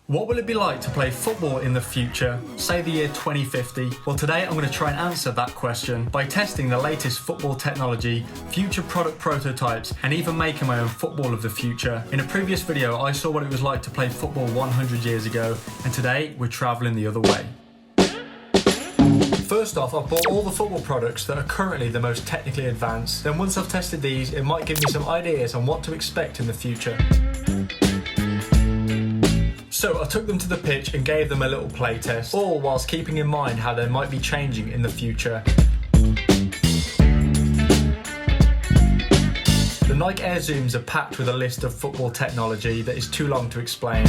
What will it be like to play football in the future, say the year 2050? Well, today I'm going to try and answer that question by testing the latest football technology, future product prototypes, and even making my own football of the future. In a previous video, I saw what it was like to play football 100 years ago, and today we're travelling the other way. First off, I've bought all the football products that are currently the most technically advanced. Then once I've tested these, it might give me some ideas on what to expect in the future. So I took them to the pitch and gave them a little play test, all whilst keeping in mind how they might be changing in the future. The Nike Air Zooms are packed with a list of football technology that is too long to explain.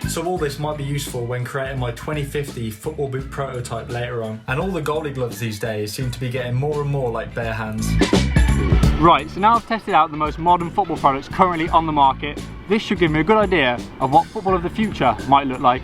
So all this might be useful when creating my 2050 football boot prototype later on. And all the goalie gloves these days seem to be getting more and more like bare hands. Right, so now I've tested out the most modern football products currently on the market. This should give me a good idea of what football of the future might look like.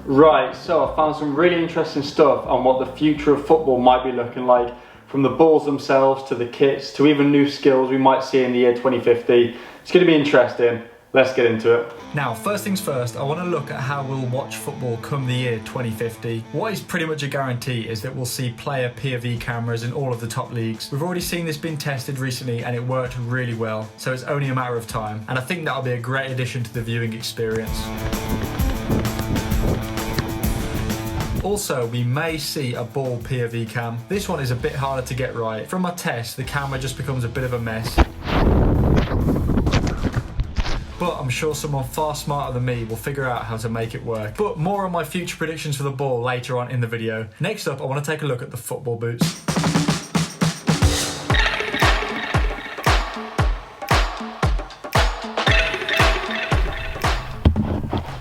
Right, so I found some really interesting stuff on what the future of football might be looking like, from the balls themselves to the kits to even new skills we might see in the year 2050. It's going to be interesting. Let's get into it. Now, first things first, I want to look at how we'll watch football come the year 2050. What is pretty much a guarantee is that we'll see player POV cameras in all of the top leagues. We've already seen this being tested recently and it worked really well, so it's only a matter of time. And I think that'll be a great addition to the viewing experience. Also, we may see a ball POV cam. This one is a bit harder to get right. From my test, the camera just becomes a bit of a mess. But I'm sure someone far smarter than me will figure out how to make it work. But more on my future predictions for the ball later on in the video. Next up, I want to take a look at the football boots.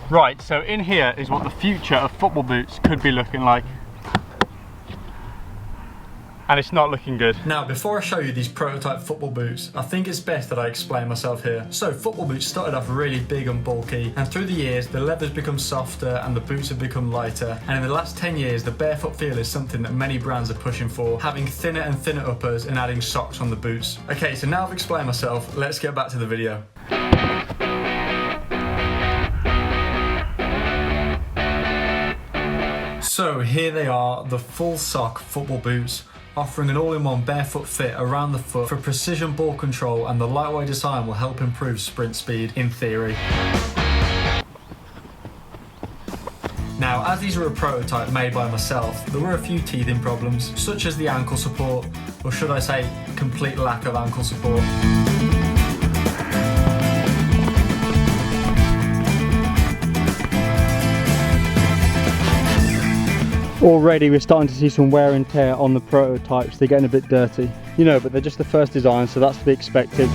Right, so in here is what the future of football boots could be looking like. And it's not looking good. Now, before I show you these prototype football boots, I think it's best that I explain myself here. So, football boots started off really big and bulky, and through the years, the leather's become softer and the boots have become lighter. And in the last 10 years, the barefoot feel is something that many brands are pushing for, having thinner and thinner uppers and adding socks on the boots. Okay, so now I've explained myself, let's get back to the video. So here they are, the full sock football boots, offering an all-in-one barefoot fit around the foot for precision ball control, and the lightweight design will help improve sprint speed in theory. Now, as these are a prototype made by myself, there were a few teething problems, such as the ankle support, or should I say, complete lack of ankle support. Already we're starting to see some wear and tear on the prototypes. They're getting a bit dirty, you know, but they're just the first design, so that's to be expected.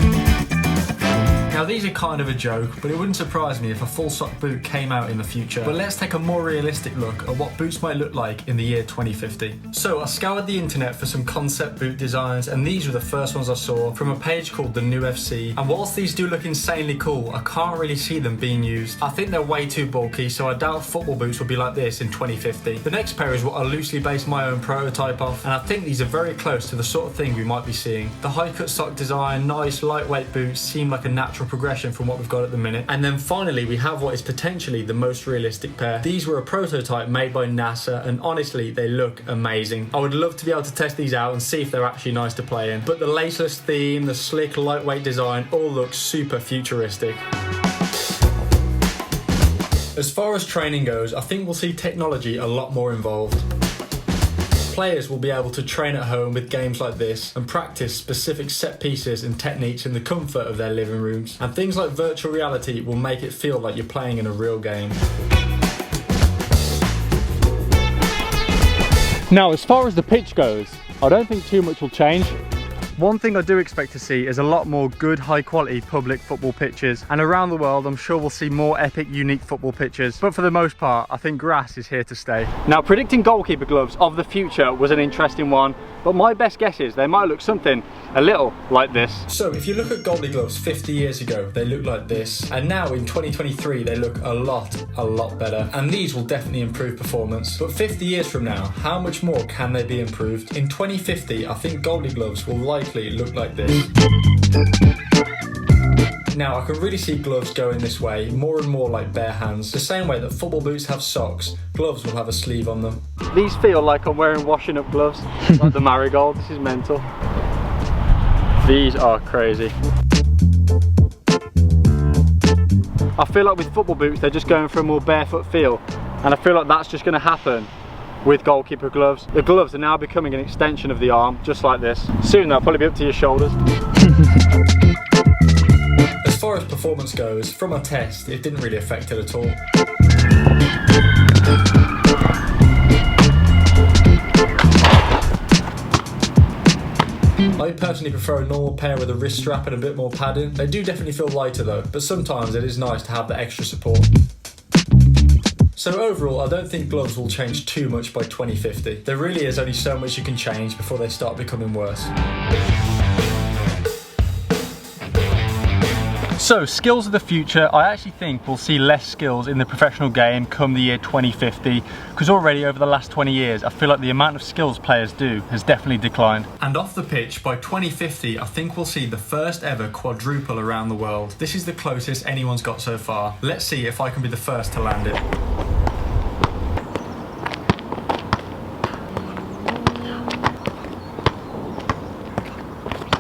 Now, these are kind of a joke, but it wouldn't surprise me if a full sock boot came out in the future. But let's take a more realistic look at what boots might look like in the year 2050. So I scoured the internet for some concept boot designs, and these were the first ones I saw from a page called The New FC. And whilst these do look insanely cool, I can't really see them being used. I think they're way too bulky, so I doubt football boots will be like this in 2050. The next pair is what I loosely based my own prototype off, and I think these are very close to the sort of thing we might be seeing. The high cut sock design, nice lightweight boots seem like a natural progression from what we've got at the minute. And then finally we have what is potentially the most realistic pair. These were a prototype made by NASA, and honestly they look amazing. I would love to be able to test these out and see if they're actually nice to play in. But the laceless theme, the slick lightweight design, all looks super futuristic. As far as training goes, I think we'll see technology a lot more involved. Players will be able to train at home with games like this and practice specific set pieces and techniques in the comfort of their living rooms. And things like virtual reality will make it feel like you're playing in a real game. Now, as far as the pitch goes, I don't think too much will change. One thing I do expect to see is a lot more good, high quality public football pitches, and around the world I'm sure we'll see more epic, unique football pitches, but for the most part I think grass is here to stay. Now, predicting goalkeeper gloves of the future was an interesting one, but my best guess is they might look something a little like this. So if you look at goalie gloves 50 years ago, they looked like this, and now in 2023 they look a lot better, and these will definitely improve performance. But 50 years from now, how much more can they be improved? In 2050, I think goalie gloves will likely look like this. Now I can really see gloves going this way, more and more like bare hands. The same way that football boots have socks, gloves will have a sleeve on them. These feel like I'm wearing washing up gloves, like the Marigold. This is mental. These are crazy. I feel like with football boots, they're just going for a more barefoot feel. And I feel like that's just gonna happen with goalkeeper gloves. The gloves are now becoming an extension of the arm, just like this. Soon they'll probably be up to your shoulders. As far as performance goes, from a test, it didn't really affect it at all. I personally prefer a normal pair with a wrist strap and a bit more padding. They do definitely feel lighter though, but sometimes it is nice to have the extra support. So overall, I don't think gloves will change too much by 2050. There really is only so much you can change before they start becoming worse. So, skills of the future, I actually think we'll see less skills in the professional game come the year 2050, because already over the last 20 years, I feel like the amount of skills players do has definitely declined. And off the pitch, by 2050, I think we'll see the first ever quadruple around the world. This is the closest anyone's got so far. Let's see if I can be the first to land it.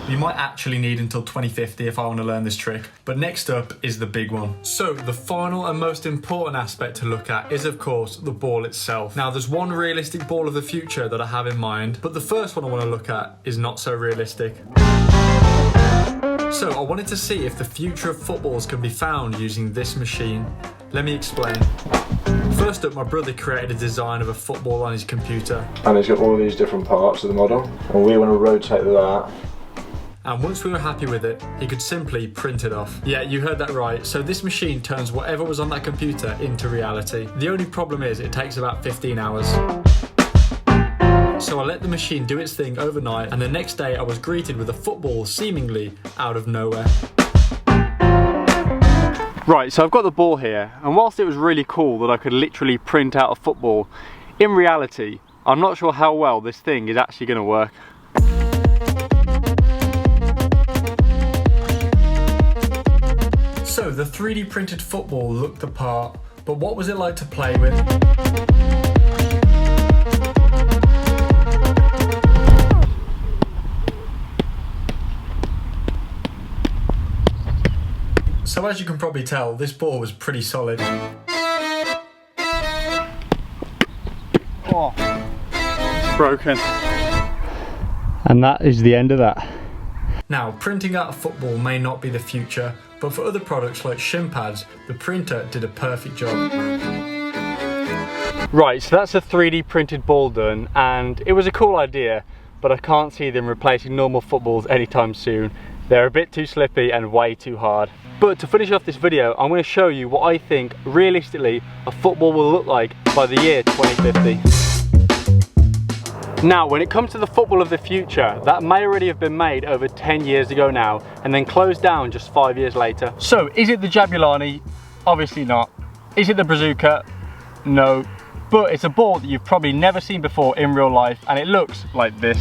You might actually need until 2050 if I want to learn this trick. But next up is the big one. So the final and most important aspect to look at is of course the ball itself. Now there's one realistic ball of the future that I have in mind, but the first one I want to look at is not so realistic. So I wanted to see if the future of footballs can be found using this machine. Let me explain. First up, my brother created a design of a football on his computer. And it's got all these different parts of the model, and we want to rotate that. And once we were happy with it, he could simply print it off. Yeah, you heard that right. So this machine turns whatever was on that computer into reality. The only problem is it takes about 15 hours. So I let the machine do its thing overnight, and the next day I was greeted with a football seemingly out of nowhere. Right, so I've got the ball here, and whilst it was really cool that I could literally print out a football, in reality, I'm not sure how well this thing is actually going to work. So the 3D printed football looked the part, but what was it like to play with? So as you can probably tell, this ball was pretty solid. Oh, it's broken. And that is the end of that. Now, printing out a football may not be the future, but for other products like shin pads, the printer did a perfect job. Right, so that's a 3D printed ball done, and it was a cool idea, but I can't see them replacing normal footballs anytime soon. They're a bit too slippy and way too hard. But to finish off this video, I'm going to show you what I think realistically a football will look like by the year 2050. Now, when it comes to the football of the future, that may already have been made over 10 years ago now, and then closed down just 5 years later. So, is it the Jabulani? Obviously not. Is it the Brazuca? No. But it's a ball that you've probably never seen before in real life, and it looks like this.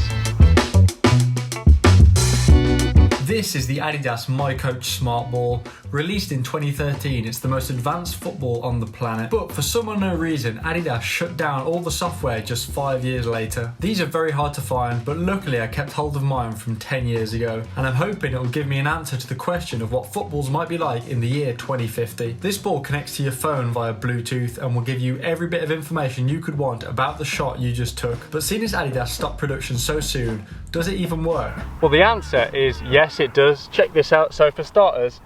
This is the Adidas My Coach Smart Ball. Released in 2013, it's the most advanced football on the planet. But for some unknown reason, Adidas shut down all the software just 5 years later. These are very hard to find, but luckily I kept hold of mine from 10 years ago. And I'm hoping it will give me an answer to the question of what footballs might be like in the year 2050. This ball connects to your phone via Bluetooth and will give you every bit of information you could want about the shot you just took. But seeing as Adidas stopped production so soon, does it even work? Well, the answer is yes, it does. Check this out. So for starters,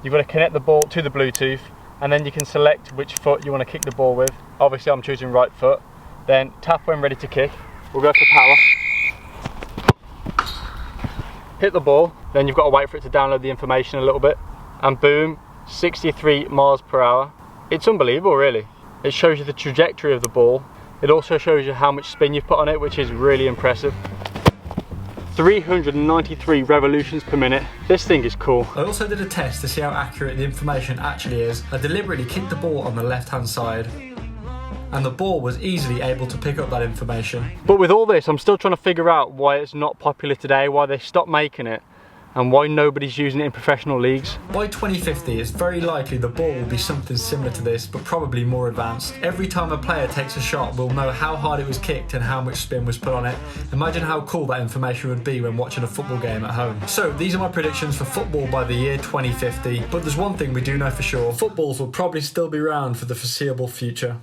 you've got to connect the ball to the Bluetooth, and then you can select which foot you want to kick the ball with. Obviously I'm choosing right foot. Then tap when ready to kick. We'll go for power. Hit the ball, then you've got to wait for it to download the information a little bit, and boom, 63 miles per hour. It's unbelievable, really. It shows you the trajectory of the ball. It also shows you how much spin you've put on it, which is really impressive. 393 revolutions per minute. This thing is cool. I also did a test to see how accurate the information actually is. I deliberately kicked the ball on the left hand side, and the ball was easily able to pick up that information. But with all this, I'm still trying to figure out why it's not popular today, why they stopped making it, and why nobody's using it in professional leagues. By 2050, it's very likely the ball will be something similar to this, but probably more advanced. Every time a player takes a shot, we'll know how hard it was kicked and how much spin was put on it. Imagine how cool that information would be when watching a football game at home. So these are my predictions for football by the year 2050, but there's one thing we do know for sure: footballs will probably still be around for the foreseeable future.